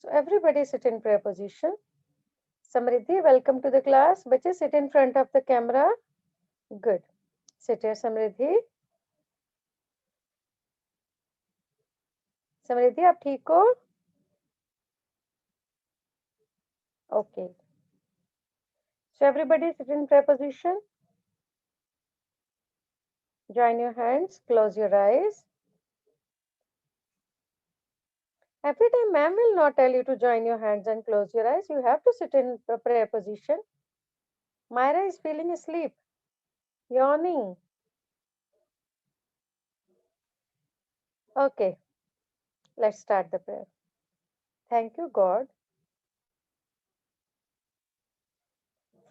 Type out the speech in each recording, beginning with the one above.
So everybody sit in prayer position. Samriddhi, welcome to the class. बच्चे sit in front of the camera. Good. Sit here, Samriddhi. समृद्धि आप ठीक हो? Okay. So everybody sit in prayer position. Join your hands. Close your eyes. Every time ma'am will not tell you to join your hands and close your eyes. You have to sit in the prayer position. Myra is feeling asleep, yawning. Okay, let's start the prayer. Thank you, God,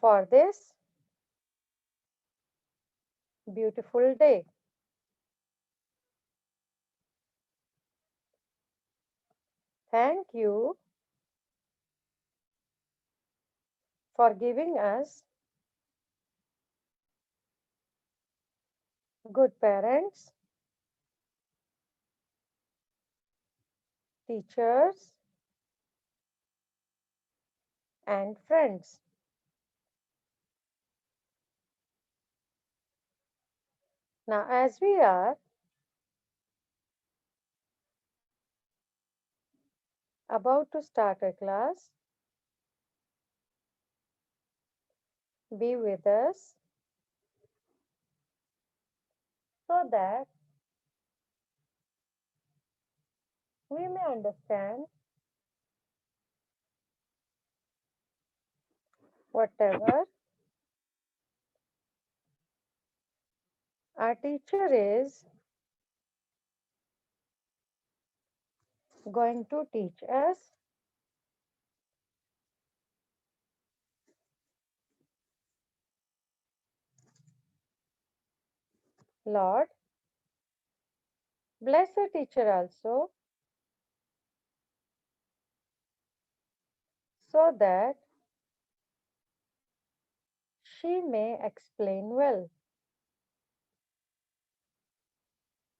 for this beautiful day. Thank you for giving us good parents, teachers, and friends. Now, as we are about to start our class, be with us so that we may understand whatever our teacher is going to teach us. Lord, bless the teacher also, so that she may explain well.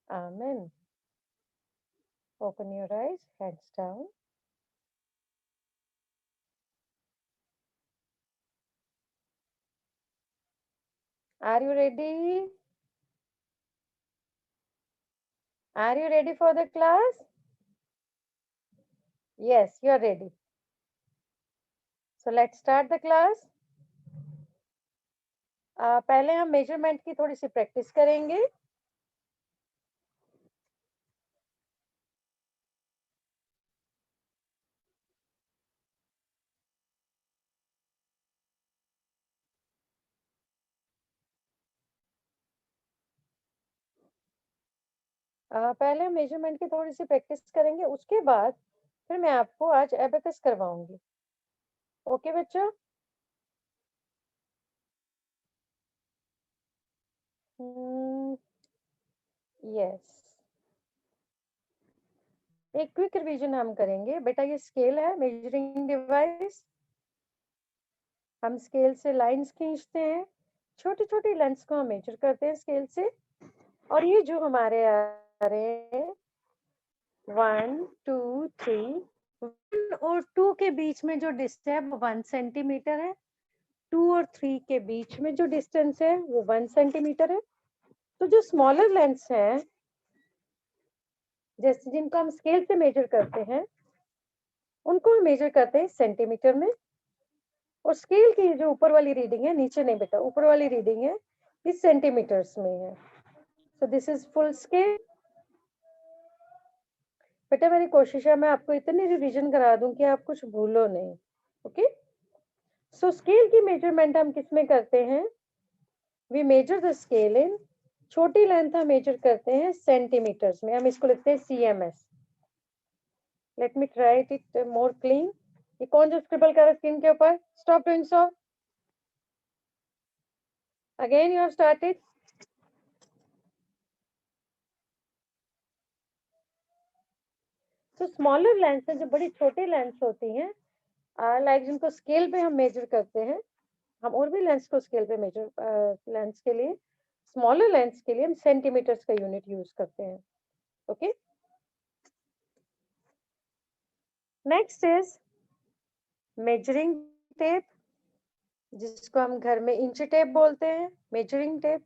Amen. Open your eyes, heads down. Are you ready? Are you ready for the class? Yes, you are ready. So let's start the class. पहले हम measurement की थोड़ी सी practice करेंगे. पहले हम measurement की थोड़ी सी practice करेंगे, उसके बाद फिर मैं आपको आज एबेकस करवाऊंगी. ओके बच्चों? यस. एक क्विक रिवीजन हम करेंगे. बेटा ये स्केल है, मेजरिंग डिवाइस. हम स्केल से लाइंस खींचते हैं, छोटी छोटी लेंथ्स को हम मेजर करते हैं स्केल से. और ये जो हमारे आ रहे हैं 1 2 3, 1 और 2 के बीच में जो डिस्टेंस है वो 1 सेंटीमीटर है. 2 और 3 के बीच में जो डिस्टेंस है वो 1 सेंटीमीटर है. तो जो स्मॉलर लेंथ्स है, जैसे जिनको हम स्केल से मेजर करते हैं, उनको हम मेजर करते हैं सेंटीमीटर में. और स्केल की जो ऊपर वाली रीडिंग है, नीचे नहीं बेटा, ऊपर वाली रीडिंग है, इस सेंटीमीटर्स में है. So this is full scale. बेटा मेरी कोशिश है मैं आपको इतनी रिवीजन करा दूं कि आप कुछ भूलो नहीं. ओके. सो स्केल की मेजरमेंट हम किस में करते हैं? We measure the scale in, छोटी लेंथ हम मेजर करते हैं सेंटीमीटर्स में. हम इसको लिखते हैं CMS. Let me try it more clean. ये कौन जो स्क्रिबल कर रहा है स्क्रीन के ऊपर? Stop doing so. Again you have started. तो स्मॉलर लेंस है, जो बड़ी छोटी लेंस होती हैं, लाइक जिनको स्केल पे हम मेजर करते हैं. हम और भी लेंस को स्केल पे मेजर, लेंस के लिए, स्मॉलर लेंस के लिए हम सेंटीमीटर्स का यूनिट यूज करते हैं. Okay. Next is measuring tape, जिसको हम घर में इंच टेप बोलते हैं, मेजरिंग टेप।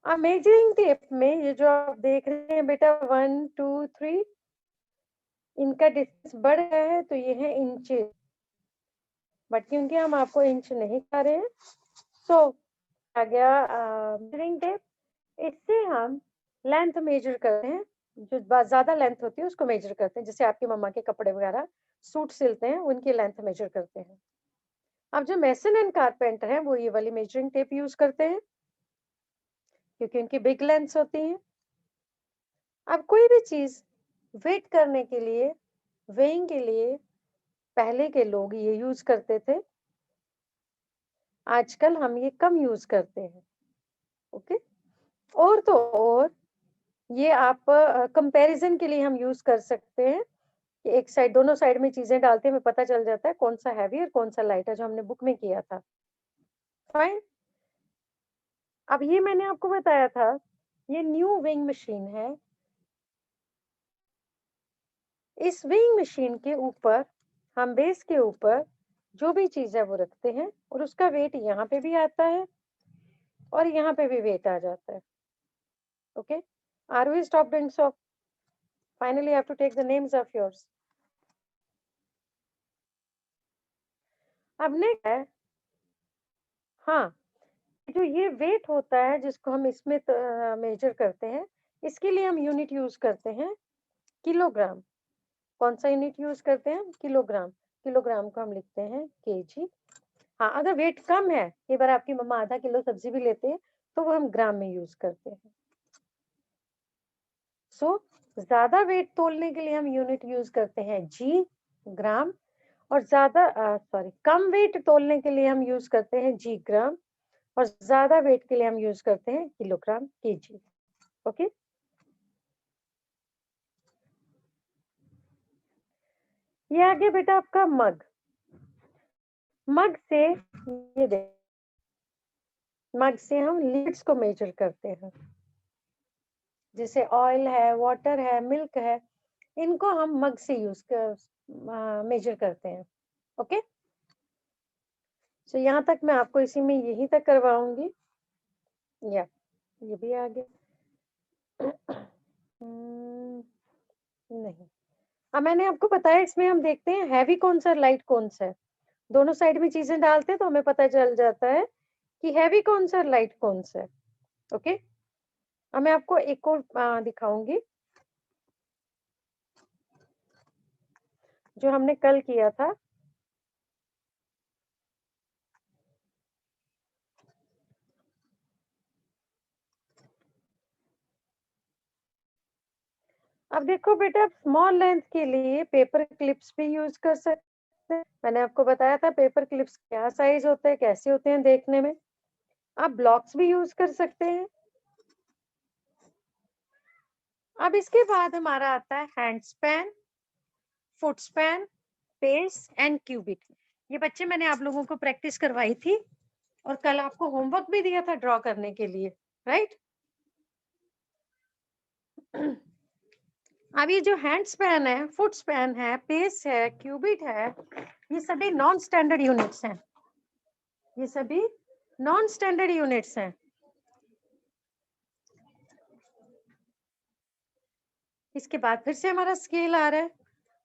अब मेजरिंग टेप में ये जो आप देख रहे हैं बेटा 1 2 3, इनका डिस्टेंस बढ़ गया है तो ये है इंचेस, बट क्योंकि हम आपको इंच नहीं खा रहे हैं सो आ गया मेजरिंग टेप। इससे हम लेंथ मेजर करते हैं, जो ज्यादा लेंथ होती है उसको मेजर करते हैं, जैसे आपकी मम्मा के कपड़े वगैरह सूट सिलते हैं उनकी लेंथ मेजर करते हैं। अब जो मेसन एंड कारपेंटर है वो ये वाली मेजरिंग टेप यूज करते हैं क्योंकि उनकी बिग लेंथ्स होती हैं। अब कोई भी चीज वेट करने के लिए, वेइंग के लिए पहले के लोग ये यूज करते थे, आजकल हम ये कम यूज करते हैं। ओके, और तो और ये आप कंपैरिजन के लिए हम यूज कर सकते हैं कि एक साइड, दोनों साइड में चीजें डालते हैं, हमें पता चल जाता है कौन सा हैवी और कौन सा लाइट है, जो हमने बुक में किया था। फाइन। अब ये मैंने आपको बताया था, ये न्यू वेइंग मशीन है। इस वेइंग मशीन के ऊपर हम बेस के ऊपर जो भी चीज है वो रखते हैं और उसका वेट यहाँ पे भी आता है और यहाँ पे भी वेट आ जाता है। Okay, are we stop doing so? Finally I have to take the names of yours. अब नेक्स्ट है, हाँ, जो ये वेट होता है जिसको हम इसमें मेजर करते हैं, इसके लिए हम यूनिट यूज करते हैं किलोग्राम। कौन सा यूनिट यूज करते हैं? किलोग्राम। किलोग्राम को हम लिखते हैं केजी। हाँ, अगर वेट कम है, कई बार आपकी मम्मा आधा किलो सब्जी भी लेते हैं तो वो हम ग्राम में यूज करते हैं। सो ज्यादा वेट तोलने के लिए हम यूनिट यूज करते हैं जी, ग्राम। और कम वेट तोलने के लिए हम यूज करते हैं जी, ग्राम। और ज्यादा वेट के लिए हम यूज करते हैं किलोग्राम, केजी। ओके, ये आगे बेटा आपका मग। मग से ये देख, मग से हम लिक्विड्स को मेजर करते हैं, जैसे ऑयल है, वाटर है, मिल्क है, इनको हम मग से मेजर करते हैं। ओके, सो यहाँ तक मैं आपको इसी में यहीं तक करवाऊंगी। या ये भी आ गया। नहीं, अब मैंने आपको बताया, इसमें हम देखते हैं हैवी कौन सा, लाइट कौन सा है। दोनों साइड में चीजें डालते हैं तो हमें पता चल जाता है कि हैवी कौन सा, लाइट कौन सा है। ओके, अब मैं आपको एक और दिखाऊंगी जो हमने कल किया था। अब देखो बेटा, स्मॉल लेंथ के लिए पेपर क्लिप्स भी यूज कर सकते हैं। मैंने आपको बताया था पेपर क्लिप्स क्या साइज होते हैं, कैसे होते हैं देखने में। आप ब्लॉक्स भी यूज कर सकते हैं। अब इसके बाद हमारा आता है hand span, foot span, pace and cubic. ये बच्चे मैंने आप लोगों को प्रैक्टिस करवाई थी और कल आपको होमवर्क भी दिया था ड्रॉ करने के लिए, राइट? अब ये जो हैंड स्पैन है, फुट स्पैन है, पेस है, क्यूबिट है, ये सभी नॉन स्टैंडर्ड यूनिट्स हैं। ये सभी नॉन स्टैंडर्ड यूनिट्स हैं। इसके बाद फिर से हमारा स्केल आ रहा है,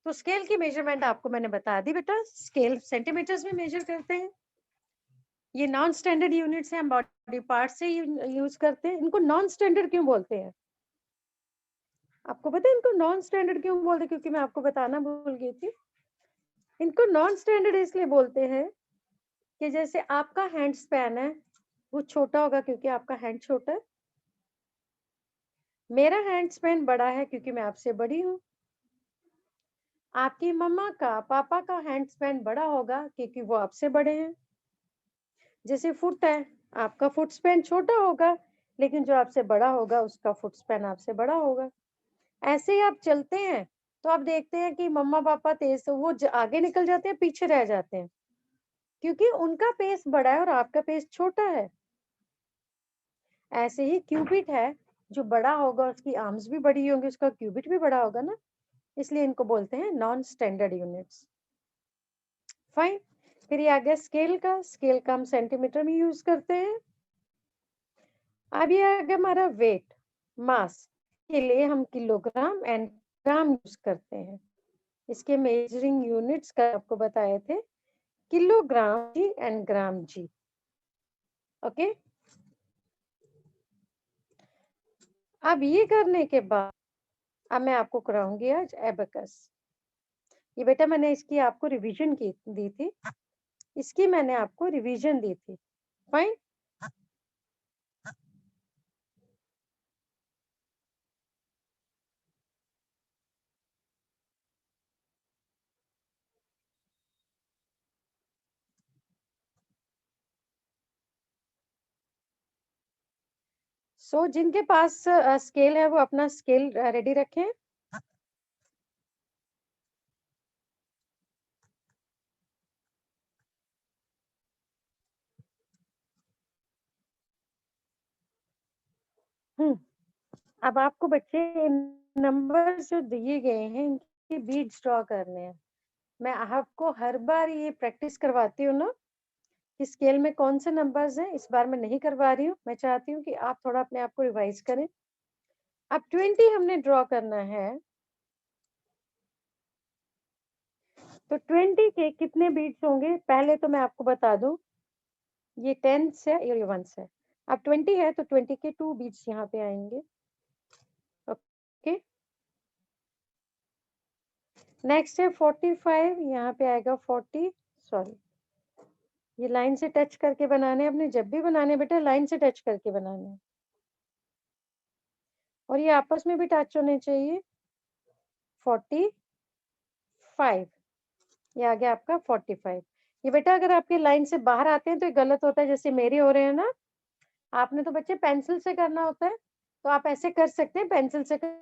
तो स्केल की मेजरमेंट आपको मैंने बता दी बेटा, स्केल सेंटीमीटर्स में मेजर करते हैं। ये नॉन स्टैंडर्ड यूनिट्स हैं, हम बॉडी पार्ट से यूज करते हैं। इनको नॉन स्टैंडर्ड क्यों बोलते हैं? आपको पता है इनको नॉन स्टैंडर्ड क्यों बोलते हैं? क्योंकि मैं आपको बताना भूल गई थी। इनको नॉन स्टैंडर्ड इसलिए बोलते हैं कि जैसे आपका हैंड स्पैन है वो छोटा होगा क्योंकि आपका हैंड छोटा है, मेरा हैंड स्पैन बड़ा है क्योंकि मैं आपसे बड़ी हूँ, आपकी मम्मा का, पापा का हैंड स्पैन बड़ा होगा क्योंकि वो आपसे बड़े हैं। जैसे फुट है, आपका फुट स्पैन छोटा होगा लेकिन जो आपसे बड़ा होगा उसका फुट स्पैन आपसे बड़ा होगा। ऐसे ही आप चलते हैं तो आप देखते हैं कि मम्मा पापा तेज तो वो आगे निकल जाते हैं, पीछे रह जाते हैं क्योंकि उनका पेस बड़ा है और आपका पेस छोटा है। ऐसे ही क्यूबिट है, जो बड़ा होगा उसकी आर्म्स भी बड़ी होंगी, उसका क्यूबिट भी बड़ा होगा ना, इसलिए इनको बोलते हैं नॉन स्टैंडर्ड यूनिट्स। फाइन। फिर ये आ गया स्केल का हम सेंटीमीटर में यूज करते हैं। अब ये आ गया हमारा वेट, मास के लिए हम किलोग्राम एंड ग्राम यूज करते हैं। इसके मेजरिंग यूनिट्स का आपको बताए थे, kilogram g and gram g. Okay, अब ये करने के बाद अब मैं आपको कराऊंगी आज एबेकस। ये बेटा मैंने इसकी आपको रिवीजन की दी थी, इसकी मैंने आपको रिवीजन दी थी। फाइन। सो जिनके पास स्केल है वो अपना स्केल रेडी रखें। अब आपको बच्चे नंबर जो दिए गए हैं इनके बीट्स ड्रॉ करने हैं। मैं आपको हर बार ये प्रैक्टिस करवाती हूँ ना कि स्केल में कौन से नंबर्स हैं, इस बार मैं नहीं करवा रही हूँ। मैं चाहती हूँ कि आप थोड़ा अपने आप को रिवाइज करें। अब 20 हमने ड्रॉ करना है, तो 20 के कितने बीट्स होंगे पहले तो मैं आपको बता दूं। ये 10 है, ये 1 है। अब 20 है तो 20 के 2 बीट्स यहाँ पे आएंगे। ओके, नेक्स्ट है 45, यहाँ पे आएगा 40। सॉरी, ये लाइन से टच करके बनाने हैं अपने, जब भी बनाने बेटा लाइन से टच करके बनाने हैं, और ये आपस में भी टच होने चाहिए। 45, ये आ गया आपका 45। ये बेटा अगर आपके लाइन से बाहर आते हैं तो ये गलत होता है, जैसे मेरे हो रहे हैं ना। आपने तो बच्चे पेंसिल से करना होता है, तो आप ऐसे कर सकते हैं, पेंसिल से कर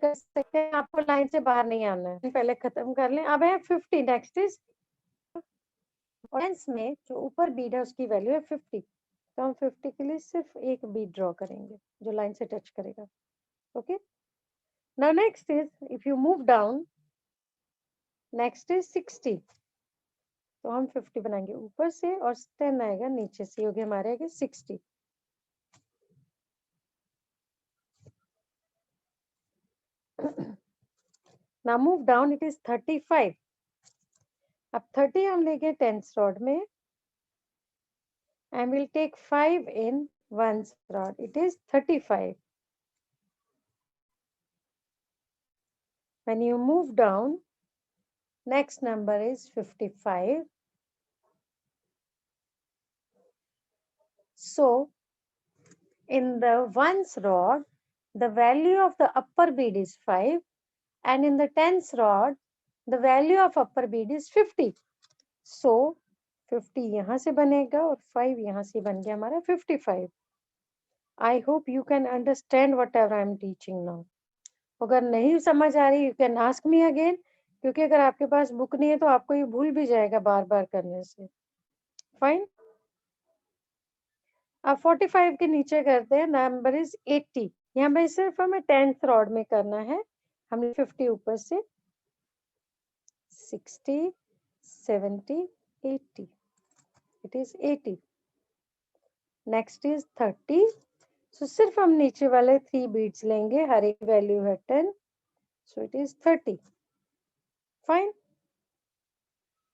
सकते हैं, आपको लाइन से बाहर नहीं आना है। पहले खत्म कर लें। अब है 50, नेक्स्ट इज ऑरेंज में जो ऊपर बीड है उसकी वैल्यू है 50, तो हम 50 के लिए सिर्फ एक बीड ड्रॉ करेंगे जो लाइन से टच करेगा। Okay, now next is if you move down, next is 60, तो हम 50 बनाएंगे ऊपर से और 10 आएगा नीचे से, होगी हमारे आगे 60। Now move down, it is 35। अब 30 हम लेंगे 10th रॉड में, and we'll take 5 in 1's rod. It is 35. When you move down, next number is 55. So, in the 1's rod, the value of the upper bead is 5, and in the 10th rod, the value of upper bead is 50. So, 50 यहाँ से बनेगा और 5 यहाँ से बन गया हमारा 55. I hope you can understand whatever I am teaching now. अगर नहीं समझ आ रही, you can ask me again, क्योंकि अगर आपके पास बुक नहीं है तो आपको ये भूल भी जाएगा बार बार करने से। फाइन। अब 45 के नीचे करते हैं, नंबर इज 80। यहाँ पे सिर्फ हमें 10th रॉड में करना है। हमने 50 ऊपर से, 60, 70, 80, इट इज 80। Next is 30। सो सिर्फ हम नीचे वाले 3 बीड्स लेंगे, हर एक वैल्यू है 10, so it is 30। Fine.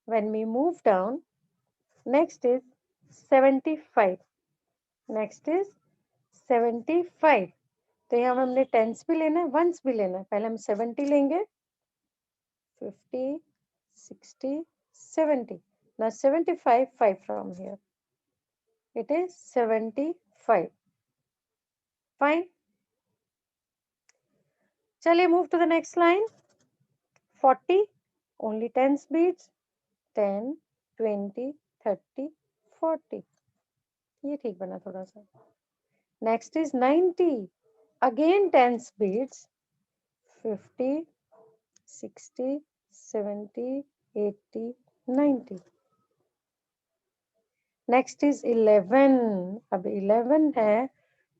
When we move down, next is 75, next is 75। तो यहाँ हमने टेंस भी लेना है, वंस भी लेना है। पहले हम 70 लेंगे, 50, 60, 70। now 75, 5 from here, it is 75। fine, चलिए move to the next line। 40, only 10 beats, 10, 20, 30, 40। ये ठीक बना थोड़ा सा। next is 90, again 10 beats, 50, 60, 70, 80, 90। Next is 11। अब 11 है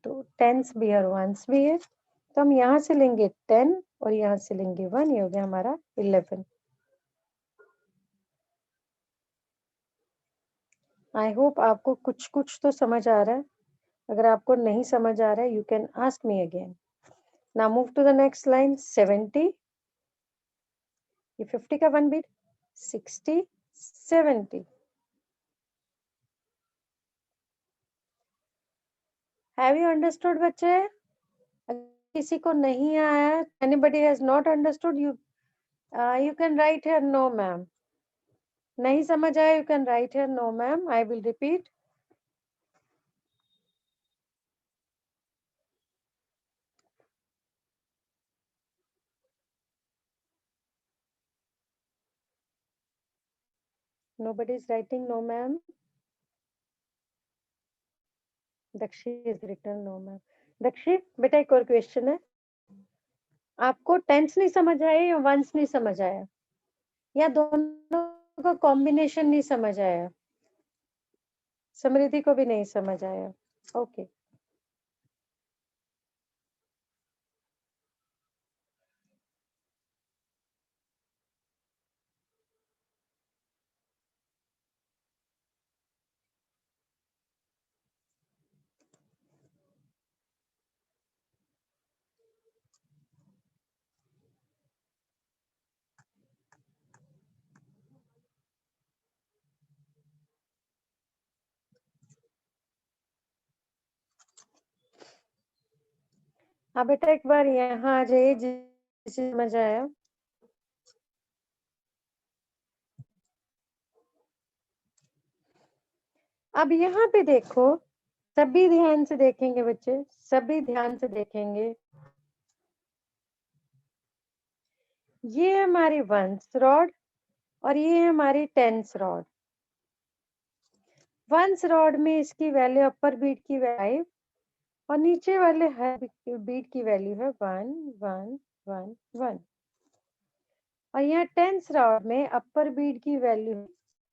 तो टेंस भी है और वंस भी है, तो हम यहाँ से लेंगे 10 और यहाँ से लेंगे 1, ये हो गया हमारा 11। आई होप आपको कुछ कुछ तो समझ आ रहा है। अगर आपको नहीं समझ आ रहा है, you can ask me again. Now move to the next line 70। ये 50 का one beat, 60, 70। Have you understood बच्चे? किसी को नहीं आया, anybody has not understood, you can write here no ma'am. नहीं समझ आया, you can write here no ma'am. I will repeat. Nobody is writing no ma'am. Dakshi is written no ma'am. Dakshi बेटा एक और क्वेश्चन है, आपको टेंस नहीं समझ आया या वंस नहीं समझ आया, या दोनों का कॉम्बिनेशन नहीं समझ आया? समृद्धि को भी नहीं समझ आया, ओके। हाँ बेटा एक बार यहाँ आ जाइए, जिसे समझ आया। अब यहाँ पे देखो, सभी ध्यान से देखेंगे बच्चे, सभी ध्यान से देखेंगे। ये है हमारी वंस रॉड और ये है हमारी टेंस रॉड। वंस रॉड में इसकी वैल्यू अपर बीट की 5 और नीचे वाले हर बीट की वैल्यू है 1 1 1 1। और यहाँ टेंस रॉड में अपर बीट की वैल्यू है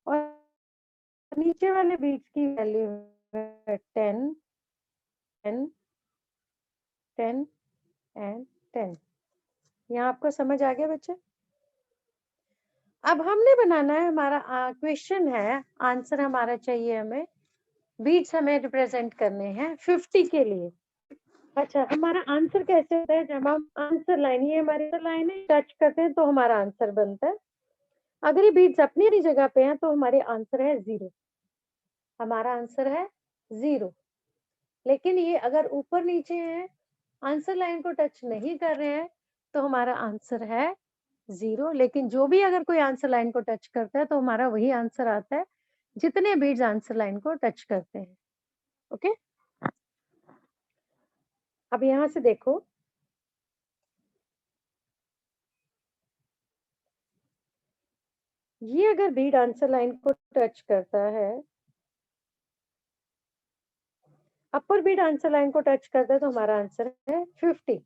और नीचे वाले बीट्स की वैल्यू है 10 10 10 एंड 10। यहाँ आपको समझ आ गया बच्चे? अब हमने बनाना है, हमारा क्वेश्चन है, आंसर हमारा चाहिए हमें, बीट्स हमें रिप्रेजेंट करने हैं 50 के लिए। अच्छा, हमारा आंसर कैसे होता है? जब हम आंसर लाइन, ये हमारी लाइन है, टच करते हैं तो हमारा आंसर बनता है। अगर ये बीट्स अपनी अपनी जगह पे हैं तो हमारे आंसर है 0। हमारा आंसर है 0। लेकिन ये अगर ऊपर नीचे है, आंसर लाइन को टच नहीं कर रहे हैं, तो हमारा आंसर है 0। लेकिन जो भी अगर कोई आंसर लाइन को टच करता है तो हमारा वही आंसर आता है जितने बीट्स आंसर लाइन को टच करते हैं। ओके, अब यहां से देखो, ये अगर बीट आंसर लाइन को टच करता है, अपर बीट आंसर लाइन को टच करता है, तो हमारा आंसर है 50।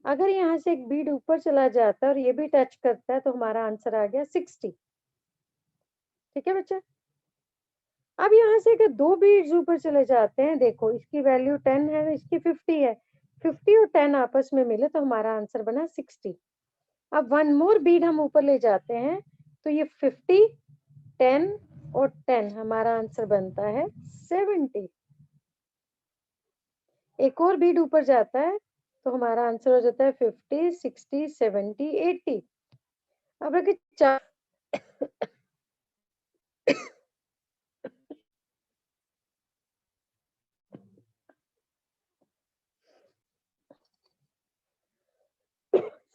अगर यहाँ से एक बीट ऊपर चला जाता है और ये भी टच करता है, तो हमारा आंसर आ गया 60। ठीक है बच्चे? अब यहाँ से अगर दो बीट्स ऊपर चले जाते हैं, देखो इसकी वैल्यू 10 है, इसकी 50 है, 50 और 10 आपस में मिले तो हमारा आंसर बना 60। अब वन मोर बीट हम ऊपर ले जाते हैं, तो ये 50, 10 और 10, हमारा आंसर बनता है 70। एक और बीट ऊपर जाता है तो हमारा आंसर हो जाता है 50, 60, 70, 80। अब अगर चार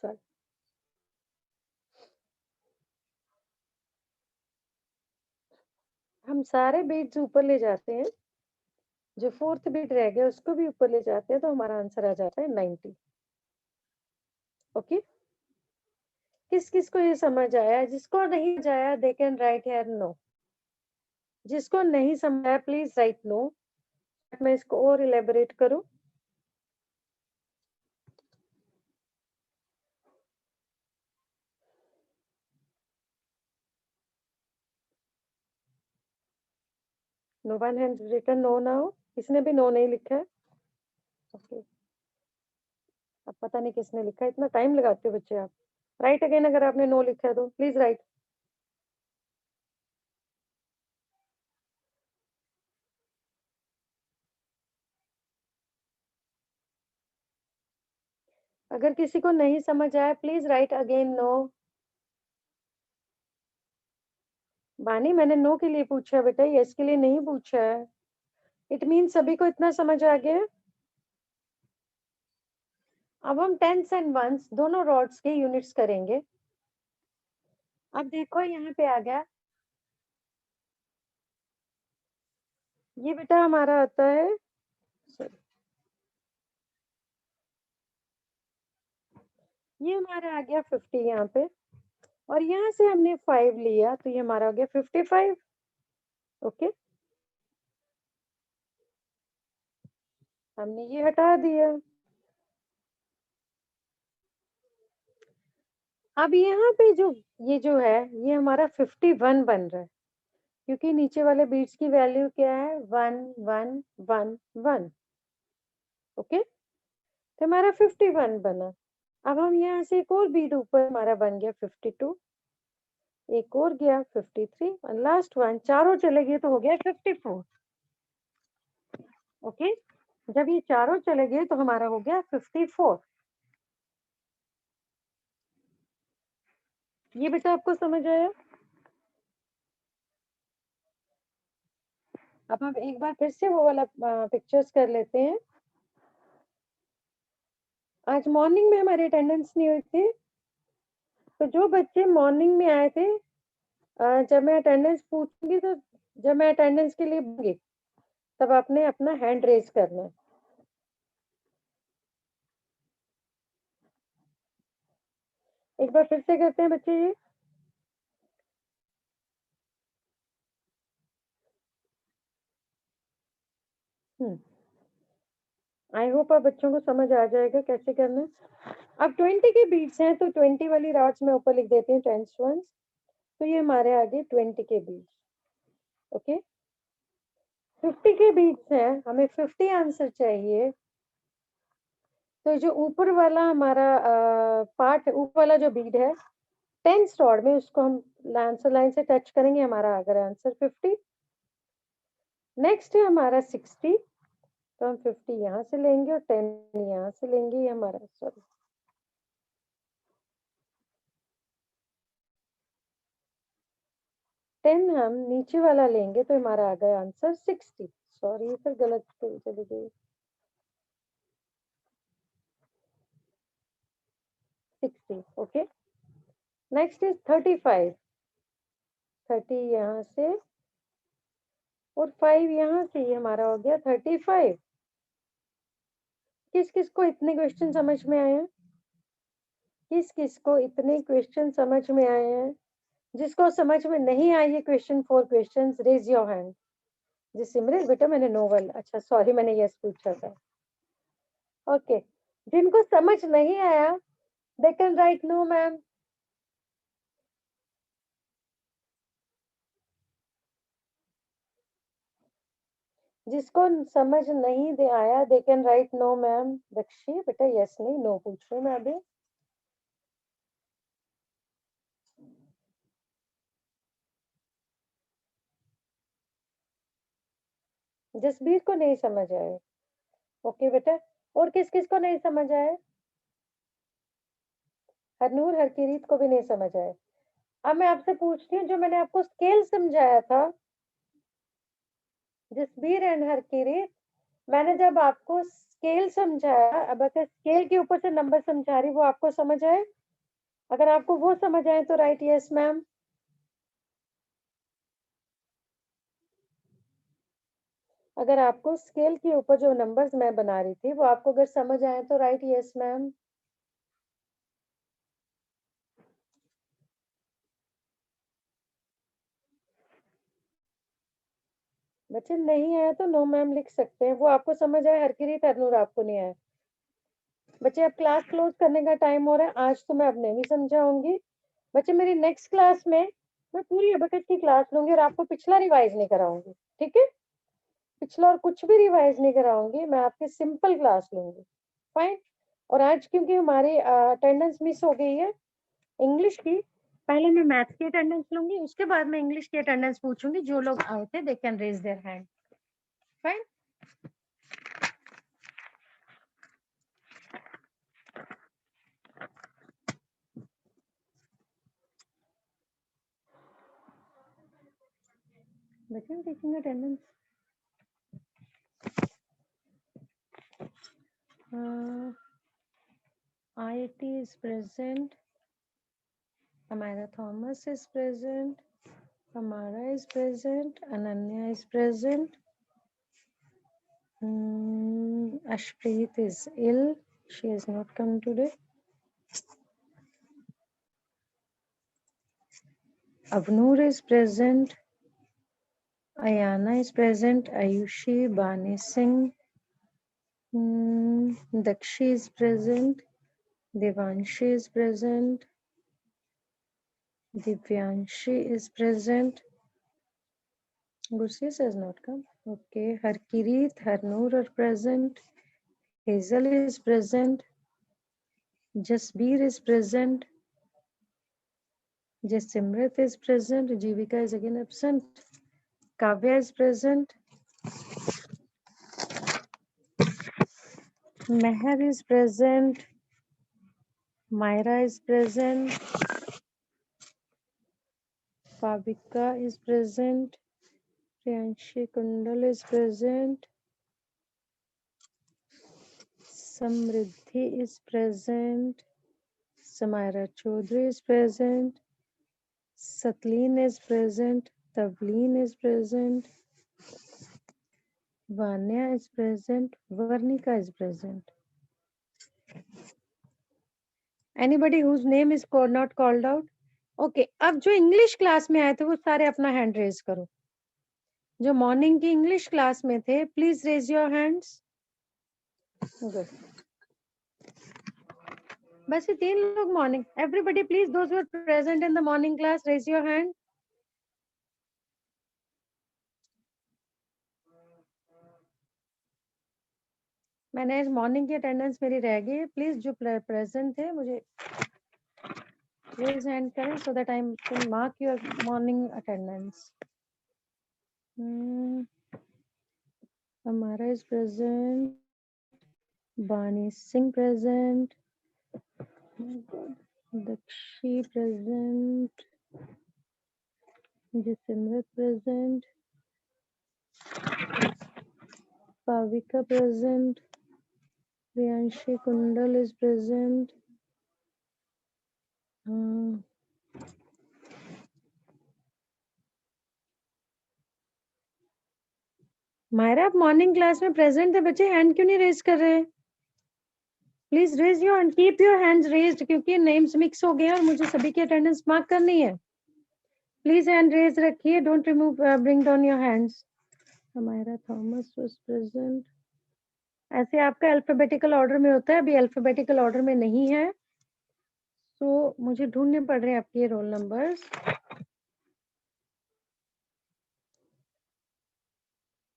sorry, हम सारे बीट्स ऊपर ले जाते हैं, जो फोर्थ बीट रह गया उसको भी ऊपर ले जाते हैं, तो हमारा आंसर आ जाता है 90। ओके, किस किस को ये समझ आया? जिसको नहीं समझ आया they can write here no. जिसको नहीं समझ आया प्लीज राइट नो। मैं इसको और इलेबोरेट करूं। No one has written no now, किसने भी नो नहीं लिखा है? ओके, अब पता नहीं किसने लिखा है, इतना टाइम लगाते हो बच्चे आप। राइट अगेन अगर आपने नो लिखा है तो प्लीज राइट। अगर किसी को नहीं समझ आया प्लीज राइट अगेन नो। बानी मैंने नो के लिए पूछा है बेटा, यस के लिए नहीं पूछा है। इट मीन सभी को इतना समझ आ गया। अब हम टेंस एंड वंस दोनों रॉड्स के यूनिट्स करेंगे। अब देखो यहाँ पे आ गया, ये बेटा हमारा आता है, sorry, ये हमारा आ गया 50 यहाँ पे, और यहाँ से हमने 5 लिया तो ये हमारा हो गया 55। ओके, हमने ये हटा दिया। अब यहाँ पे जो ये जो है ये हमारा 51 बन रहा है, क्योंकि नीचे वाले बीट्स की वैल्यू क्या है 1 1 1 1। ओके, तो हमारा 51 बना। अब हम यहाँ से एक और बीट ऊपर हमारा बन गया 52, एक और गया 53 और लास्ट वन, चारों चले गए तो हो गया 54। ओके, जब ये चारों चले गए तो हमारा हो गया 54। ये बेटा आपको समझ आया? अब हम एक बार फिर से वो वाला पिक्चर्स कर लेते हैं। आज मॉर्निंग में हमारी अटेंडेंस नहीं हुई थी, तो जो बच्चे मॉर्निंग में आए थे, जब मैं अटेंडेंस पूछूंगी तो जब मैं अटेंडेंस के लिए बोलूंगी तब आपने अपना हैंड रेज करना है। एक बार फिर से करते हैं बच्चे ये। आई होप आप बच्चों को समझ आ जाएगा कैसे करना है। अब 20 के बीट्स हैं तो 20 वाली रॉड्स में ऊपर लिख देते हैं टेंस वंस, तो ये हमारे आगे 20 के बीट्स। ओके, 50 के बीट्स हैं, हमें 50 आंसर चाहिए, तो जो ऊपर वाला हमारा पार्ट है, ऊपर वाला जो बीट है टेंस रॉड में, उसको हम आंसर लाइन से टच करेंगे, हमारा अगर आंसर 50। नेक्स्ट है हमारा 60, तो हम 50 यहाँ से लेंगे और 10 यहाँ से लेंगे, ये हमारा सॉरी 10 हम नीचे वाला लेंगे तो हमारा आ गया आंसर 60। सॉरी फिर गलत चली गई, 60। ओके, नेक्स्ट इज 35, 30 यहाँ से और 5 यहाँ से, ये हमारा हो गया 35। किस किस को इतने क्वेश्चन समझ में आए हैं? किस किस को इतने क्वेश्चन समझ में आए हैं? जिसको समझ में नहीं आई ये question 4 questions, raise your hand. जी सिमरन बेटा मैंने नोवेल, अच्छा सॉरी मैंने यस पूछा था। ओके, जिनको समझ नहीं आया they can write no ma'am. जिसको समझ नहीं दे आया they can write no ma'am. Dakshi बेटा यस नहीं नो पूछ रही हूँ मैं अभी। जसबीर को नहीं समझ आया। ओके बेटा, और किस किस को नहीं समझ आया? हरनूर हरकिरीत को भी नहीं समझ आया। अब मैं आपसे पूछती हूँ, जो मैंने आपको स्केल समझाया था जसबीर एंड हरकिरीत, मैंने जब आपको स्केल समझाया, अब अगर स्केल के ऊपर से नंबर समझा रही वो आपको समझ आए? अगर आपको वो समझ आए तो राइट यस मैम। अगर आपको स्केल के ऊपर जो नंबर्स मैं बना रही थी वो आपको अगर समझ आए तो राइट यस मैम। बच्चे नहीं आया तो नो मैम लिख सकते हैं, वो आपको समझ आए, हरकिरीत हरनूर आपको नहीं आया। बच्चे अब क्लास क्लोज करने का टाइम हो रहा है, आज तो मैं अब नहीं समझाऊंगी। बच्चे मेरी नेक्स्ट क्लास में मैं पूरी अबेकस की क्लास लूंगी और आपको पिछला रिवाइज नहीं कराऊंगी, ठीक है? पिछला और कुछ भी रिवाइज नहीं कराऊंगी, मैं आपकी सिंपल क्लास लूंगी। फाइन। और आज क्योंकि हमारी अटेंडेंस मिस हो गई है इंग्लिश की, पहले मैं मैथ की अटेंडेंस लूंगी, उसके बाद मैं इंग्लिश की अटेंडेंस पूछूंगी। जो लोग आए थे they can raise their hand. Fine. बच्चों taking attendance. IT is present. Amira Thomas is present. Amara is present. Ananya is present. Ashpreet is ill. She has not come today. Avnoor is present. Ayana is present. Ayushi, Bani Singh. Dakshi is present. Devanshi is present. Divyanshi is present. Gursis has not come. Okay. Harkirit, Harnoor are present. Hazel is present. Jasbir is present. Jasimrit is present. Jivika is again absent. Kavya is present. Meher is present. Myra is present. Pavika is present. Priyanshi Kundal is present. Samriddhi is present. Samaira Chaudhary is present. Satleen is present. Tavleen is present. Vanya is present. Varnika is present. Anybody whose name is not called out? Okay. अब जो English class में आए थे वो सारे अपना hand raise करो। जो मॉर्निंग की इंग्लिश क्लास में थे, please raise your hands. Good. बस ये 3 लोग morning. Everybody please, those who are present in the morning class, raise your hand. मैंने आज मॉर्निंग की अटेंडेंस मेरी रह गई। प्लीज जो प्रेजेंट थे मुझे रेज हैंड करें so that I can mark your morning attendance. हमारा is present. Bani Singh present. Dakshi present. Jasimrat present. Pavika present. Priyanshi Kundal is present. Myra, आप मॉर्निंग क्लास में प्रेजेंट थे बच्चे, हैंड क्यों नहीं रेज कर रहे? Please raise your hand, keep your hands raised, क्योंकि नेम्स मिक्स हो गए और मुझे सभी की अटेंडेंस मार्क करनी है। प्लीज हैंड रेज रखिए, don't remove, bring down your hands. हमारा थॉमस वाज प्रेजेंट। ऐसे आपका अल्फाबेटिकल ऑर्डर में होता है, अभी अल्फाबेटिकल ऑर्डर में नहीं है, तो मुझे ढूंढने पड़ रहे हैं आपके roll numbers.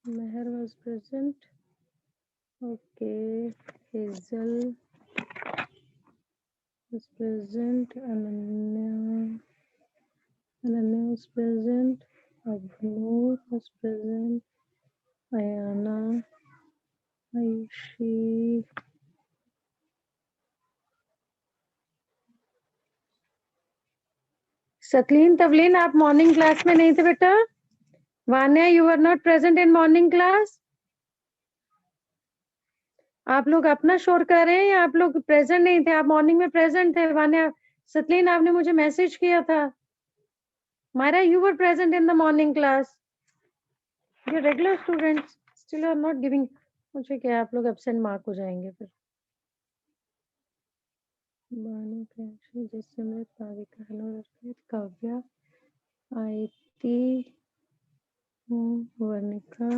Meher was present. Okay. Hazel was present. Ananya was present. Abnoor was present. Ayana, Ayushi, Satleen, Tavleen, आप मॉर्निंग क्लास में नहीं थे बेटा। Vanya, you are not present in morning class. आप लोग अपना शोर कर रहे हैं या आप लोग प्रेजेंट नहीं थे? आप मॉर्निंग में प्रेजेंट थे। वान्या, सतलीन, आपने मुझे मैसेज किया था। Myra, you were present in the morning class. ये regular students still are not giving. मुझे क्या, आप लोग एब्सेंट मार्क हो जाएंगे फिर। बानी, प्रियांशी, जसमृत, भाविका, अनुराग, काव्या, आयती, वर्णिका,